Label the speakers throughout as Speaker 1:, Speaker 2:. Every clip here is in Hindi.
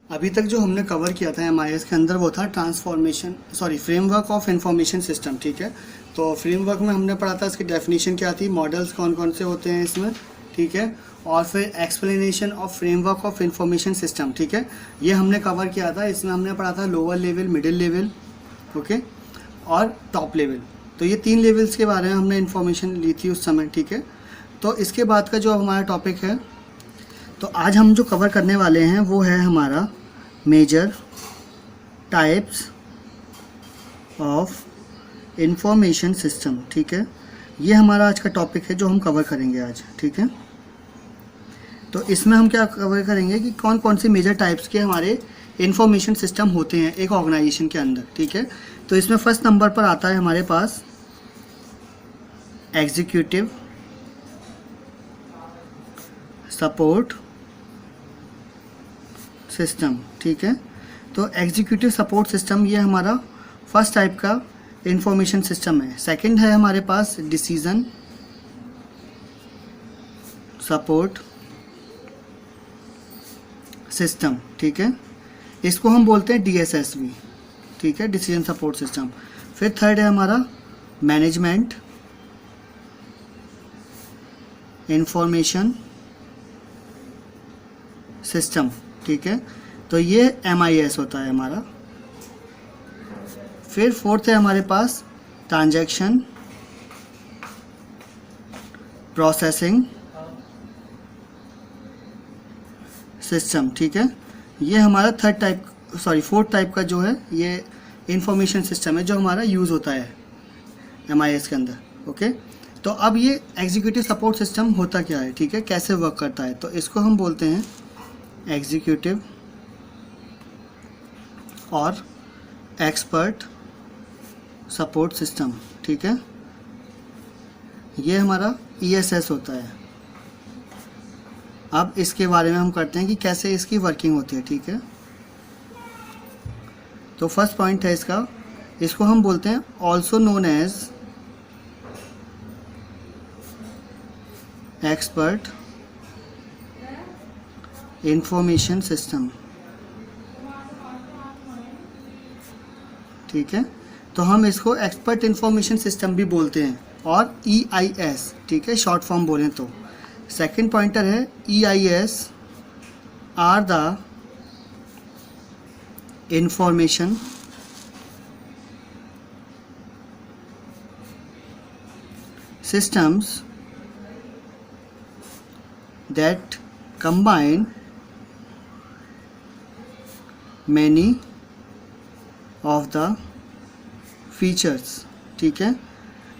Speaker 1: अभी तक जो हमने कवर किया था एमआईएस के अंदर वो था फ्रेमवर्क ऑफ इंफॉर्मेशन सिस्टम। ठीक है, तो फ्रेमवर्क में हमने पढ़ा था इसकी डेफिनेशन क्या थी, मॉडल्स कौन कौन से होते हैं इसमें। ठीक है, और फिर explanation of framework of information system. ठीक है, ये हमने कवर किया था। इसमें हमने पढ़ा था lower level, middle level, okay, और टॉप लेवल। तो ये 3 लेवल्स के बारे में हमने इन्फॉर्मेशन ली थी उस समय। ठीक है, तो इसके बाद का जो हमारा टॉपिक है, तो आज हम जो कवर करने वाले हैं वो है हमारा major types of information system. ठीक है, ये हमारा आज का टॉपिक है जो हम कवर करेंगे आज। ठीक है, तो इसमें हम क्या कवर करेंगे कि कौन कौन से मेजर टाइप्स के हमारे इंफॉर्मेशन सिस्टम होते हैं एक ऑर्गेनाइजेशन के अंदर। ठीक है, तो इसमें फर्स्ट नंबर पर आता है हमारे पास एग्जीक्यूटिव सपोर्ट सिस्टम। ठीक है, तो एग्जीक्यूटिव सपोर्ट सिस्टम ये हमारा फर्स्ट टाइप का इंफॉर्मेशन सिस्टम है। सेकंड है हमारे पास डिसीजन सपोर्ट सिस्टम। ठीक है, इसको हम बोलते हैं DSSB। ठीक है, डिसीजन सपोर्ट सिस्टम। फिर थर्ड है हमारा मैनेजमेंट इंफॉर्मेशन सिस्टम। ठीक है, तो ये MIS होता है हमारा। फिर फोर्थ है हमारे पास ट्रांजैक्शन प्रोसेसिंग सिस्टम। ठीक है, ये हमारा फोर्थ टाइप का जो है ये इंफॉर्मेशन सिस्टम है जो हमारा यूज़ होता है MIS के अंदर। ओके, तो अब ये एग्जीक्यूटिव सपोर्ट सिस्टम होता क्या है, ठीक है, कैसे वर्क करता है, तो इसको हम बोलते हैं एग्जीक्यूटिव और एक्सपर्ट सपोर्ट सिस्टम। ठीक है, ये हमारा ESS होता है। अब इसके बारे में हम करते हैं कि कैसे इसकी वर्किंग होती है। ठीक है, तो फर्स्ट पॉइंट है इसका, इसको हम बोलते हैं also known as expert information system. ठीक है, तो हम इसको एक्सपर्ट इंफॉर्मेशन सिस्टम भी बोलते हैं और EIS। ठीक है, शॉर्ट फॉर्म बोलें तो। सेकंड पॉइंटर है EIS are the information systems that combine many of the features। ठीक है,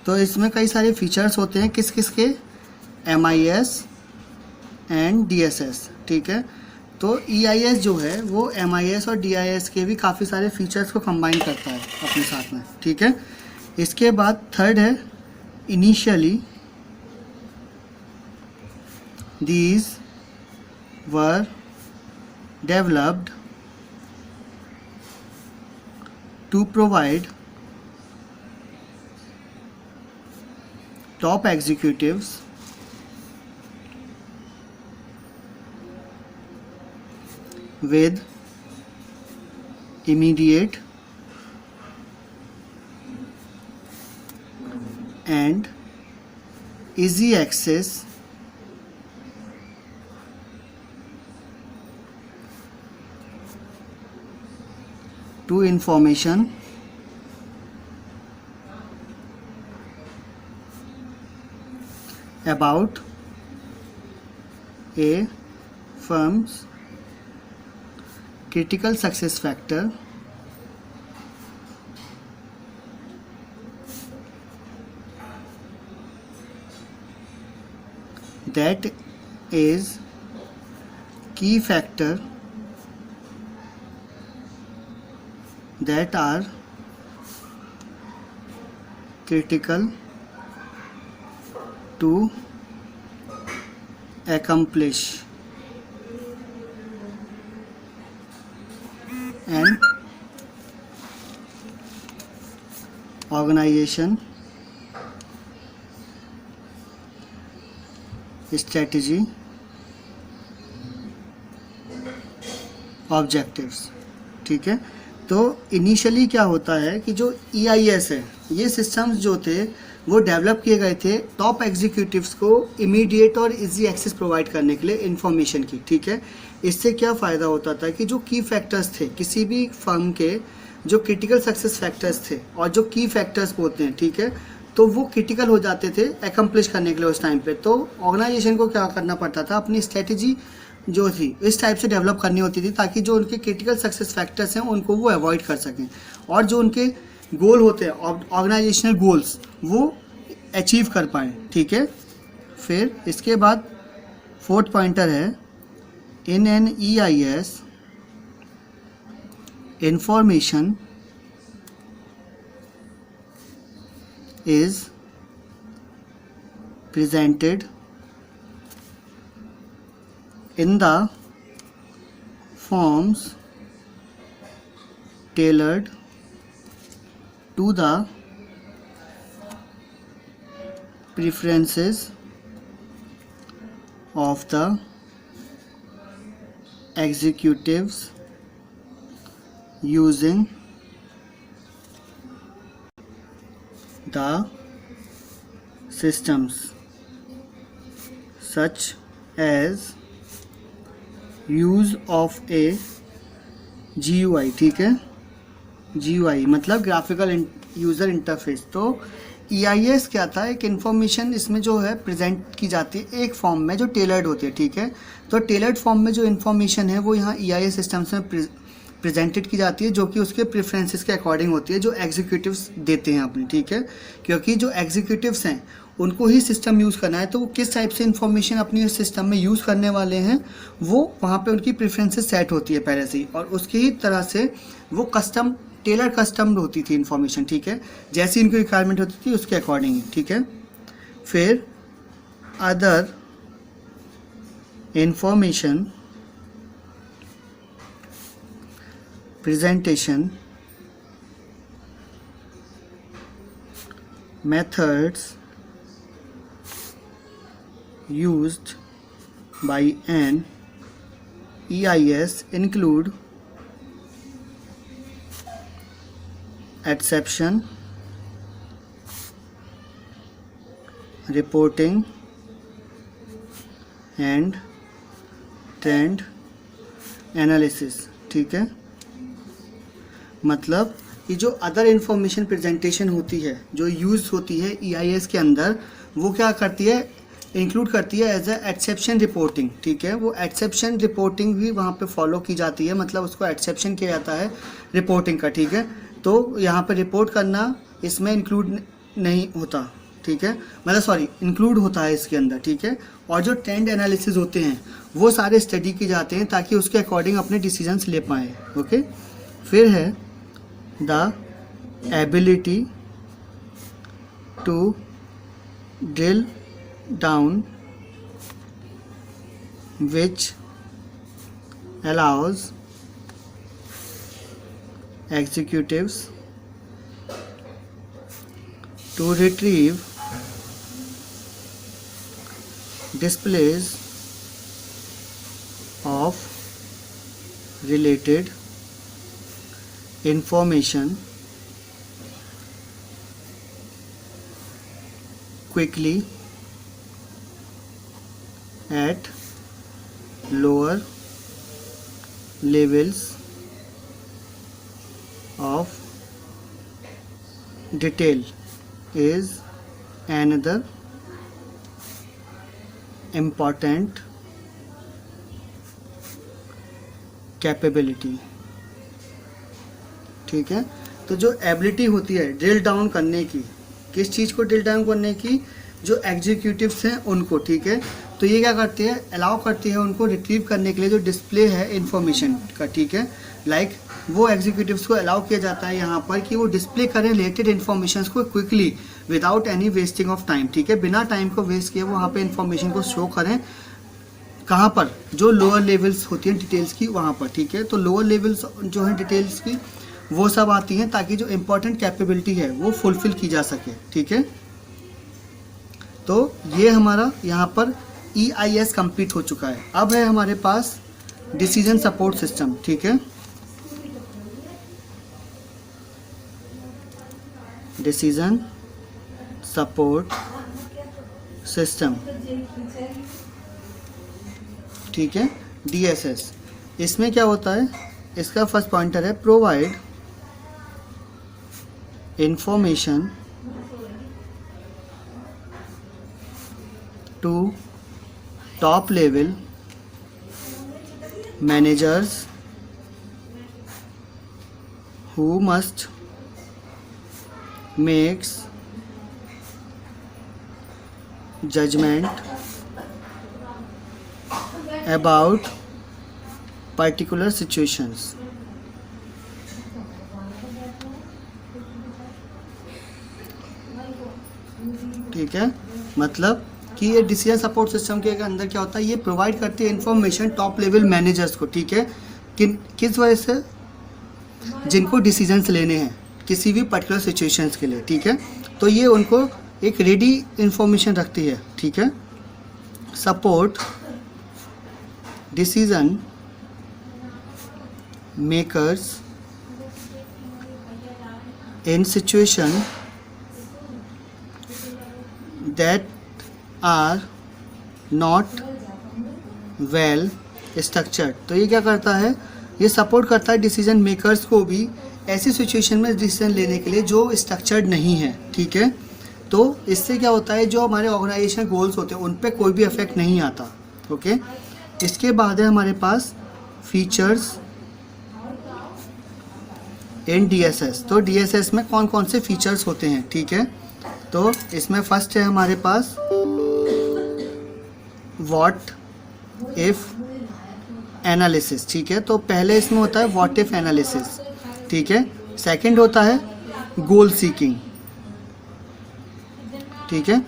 Speaker 1: तो इसमें कई सारे फीचर्स होते हैं किस किस के, MIS एंड DSS। ठीक है, तो EIS जो है वो MIS और DIS के भी काफ़ी सारे फीचर्स को कंबाइन करता है अपने साथ में। ठीक है, इसके बाद थर्ड है initially these were developed to provide top executives with immediate and easy access to information about a firm's critical success factor that is key factor that are critical to accomplish an organization strategy objectives, ठीक है। तो इनिशियली क्या होता है कि जो EIS है, ये सिस्टम्स जो थे वो डेवलप किए गए थे टॉप एग्जीक्यूटिव्स को इमीडिएट और इजी एक्सेस प्रोवाइड करने के लिए इंफॉर्मेशन की, ठीक है। इससे क्या फ़ायदा होता था कि जो की फैक्टर्स थे किसी भी फर्म के, जो क्रिटिकल सक्सेस फैक्टर्स थे और जो की फैक्टर्स होते हैं, ठीक है, तो वो क्रिटिकल हो जाते थे एकम्प्लिश करने के लिए उस टाइम पे। तो ऑर्गेनाइजेशन को क्या करना पड़ता था, अपनी स्ट्रेटजी जो थी इस टाइप से डेवलप करनी होती थी ताकि जो उनके क्रिटिकल सक्सेस फैक्टर्स हैं उनको वो अवॉइड कर सकें और जो उनके गोल होते हैं ऑर्गेनाइजेशनल गोल्स वो अचीव कर पाएँ, ठीक है। फिर इसके बाद फोर्थ पॉइंटर है, in an EIS information is presented in the forms tailored to the preferences of the executives using the systems such as use of a GUI, ठीक है। GUI मतलब ग्राफिकल यूज़र इंटरफेस। तो EIS क्या था, एक इन्फॉर्मेशन इसमें जो है प्रेजेंट की जाती है एक फॉर्म में जो टेलर्ड होती है, ठीक है। तो टेलर्ड फॉर्म में जो इन्फॉर्मेशन है वो यहाँ EIS सिस्टम्स में प्रेजेंटेड की जाती है जो कि उसके प्रेफरेंसेस के अकॉर्डिंग होती है जो एग्जीक्यूटिव्स देते हैं अपने, ठीक है। क्योंकि जो एग्जीक्यूटिव्स हैं उनको ही सिस्टम यूज़ करना है, तो वो किस टाइप से इन्फॉर्मेशन अपनी सिस्टम में यूज़ करने वाले हैं वो वहाँ पे उनकी प्रेफरेंसेस सेट होती है पहले से ही, और उसकी ही तरह से वो कस्टम्ड होती थी इन्फॉर्मेशन, ठीक है, जैसी इनकी रिक्वायरमेंट होती थी उसके अकॉर्डिंग ही, ठीक है। फिर other information presentation methods used by an EIS include exception reporting and trend analysis, ठीक है। मतलब ये जो अदर इन्फॉर्मेशन प्रेजेंटेशन होती है जो यूज़ होती है EIS के अंदर, वो क्या करती है, इंक्लूड करती है एज ए एक्सेप्शन रिपोर्टिंग, ठीक है। वो एक्सेप्शन रिपोर्टिंग भी वहाँ पे फॉलो की जाती है, मतलब उसको एक्सेप्शन किया जाता है रिपोर्टिंग का, ठीक है। तो यहाँ पे रिपोर्ट करना इसमें इंक्लूड नहीं होता, ठीक है, मतलब सॉरी इंक्लूड होता है इसके अंदर, ठीक है। और जो ट्रेंड एनालिसिस होते हैं वो सारे स्टडी किए जाते हैं ताकि उसके अकॉर्डिंग अपने डिसीजंस ले पाएँ, ओके। फिर है the ability to drill down, which allows executives to retrieve displays of related information quickly at lower levels of detail is another important capability, ठीक है। तो जो एबिलिटी होती है ड्रिल डाउन करने की, किस चीज़ को ड्रिल डाउन करने की, जो एग्जीक्यूटिव्स हैं उनको, ठीक है। तो ये क्या करती है, अलाउ करती है उनको रिट्रीव करने के लिए जो डिस्प्ले है इन्फॉर्मेशन का, ठीक है। लाइक वो एग्जीक्यूटिव्स को अलाउ किया जाता है यहाँ पर कि वो डिस्प्ले करें रिलेटेड इन्फॉर्मेशन को quickly without any wasting of time, ठीक है। बिना टाइम को वेस्ट किए वो वहाँ पे इन्फॉर्मेशन को शो करें, कहाँ पर, जो लोअर लेवल्स होती हैं डिटेल्स की वहाँ पर, ठीक है। तो लोअर लेवल्स जो हैं डिटेल्स की वो सब आती हैं ताकि जो इम्पोर्टेंट कैपेबिलिटी है वो फुलफिल की जा सके, ठीक है। तो ये हमारा यहाँ पर EIS कंप्लीट हो चुका है। अब है हमारे पास डिसीजन सपोर्ट सिस्टम, ठीक है, डिसीजन सपोर्ट सिस्टम, ठीक है, डीएसएस। इसमें क्या होता है, इसका फर्स्ट पॉइंटर है provide information to top level managers who must makes judgment about particular situations। ठीक है, मतलब कि ये डिसीजन सपोर्ट सिस्टम के अंदर क्या होता है, ये प्रोवाइड करती है इन्फॉर्मेशन टॉप लेवल मैनेजर्स को, ठीक है, किस वजह से, जिनको डिसीजंस लेने हैं किसी भी पर्टिकुलर सिचुएशंस के लिए, ठीक है, तो ये उनको एक रेडी इन्फॉर्मेशन रखती है, ठीक है। Support decision makers in situation that are not well structured. तो ये क्या करता है, ये सपोर्ट करता है डिसीजन मेकर्स को भी ऐसी सिचुएशन में डिसीजन लेने के लिए जो स्ट्रक्चर्ड नहीं है, ठीक है। तो इससे क्या होता है, जो हमारे ऑर्गेनाइजेशन गोल्स होते हैं उन पे कोई भी इफेक्ट नहीं आता, ओके। इसके बाद है हमारे पास फीचर्स इन डीएसएस। तो डीएसएस में कौन कौन से फीचर्स होते हैं, ठीक है। तो इसमें फर्स्ट है हमारे पास व्हाट इफ एनालिसिस, ठीक है। तो पहले इसमें होता है व्हाट इफ एनालिसिस, ठीक है। सेकंड होता है गोल सीकिंग, ठीक है।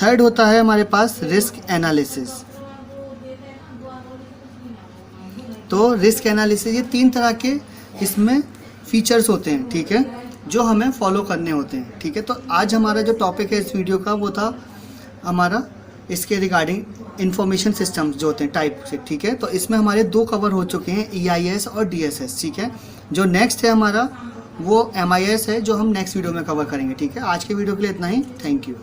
Speaker 1: थर्ड होता है हमारे पास रिस्क एनालिसिस। तो रिस्क एनालिसिस, ये 3 तरह के इसमें फीचर्स होते हैं, ठीक है, जो हमें फॉलो करने होते हैं, ठीक है। तो आज हमारा जो टॉपिक है इस वीडियो का वो था हमारा इसके रिगार्डिंग इंफॉर्मेशन सिस्टम्स जो होते हैं टाइप से, ठीक है। तो इसमें हमारे 2 कवर हो चुके हैं, EIS और DSS, ठीक है। जो नेक्स्ट है हमारा वो MIS है, जो हम नेक्स्ट वीडियो में कवर करेंगे, ठीक है। आज के वीडियो के लिए इतना ही, थैंक यू।